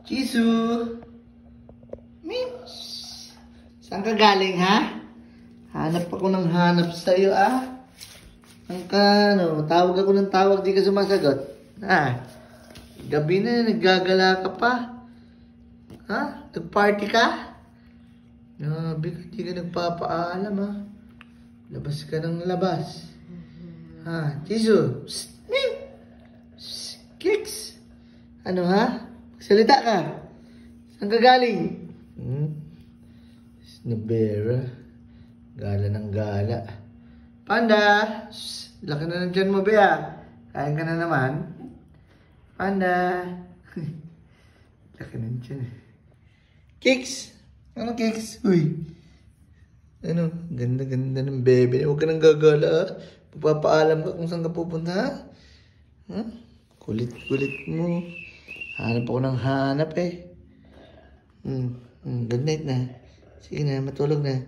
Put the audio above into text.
Jisoo! Mims! Saan ka galing, ha? Hanap ako ng hanap sa'yo, ah. Tawag ako ng tawag, di ka sumasagot. Gabi na, naggagala ka pa. Ha? Nag-party ka? Grabe ka, di ka nagpapaalam, ha? Labas ka ng labas. Jisoo! Psst! Mim! Psst! Kicks! Ano, ha? Magsalita ka. Saan ka galing? Snubera. Gala ng gala. Panda! Shhh, laki na ng tiyan mo, Bea. Kain ka na naman. Panda! Laki ng tiyan. Kicks! Ano, Kicks? Uy! Ano? Ganda-ganda ng bebe. Huwag ka nang gagala. Papapaalam ka kung saan ka pupunta. Kulit-kulit mo. Hanap ako ng hanap, eh. Good night na. Sige na, matulog na.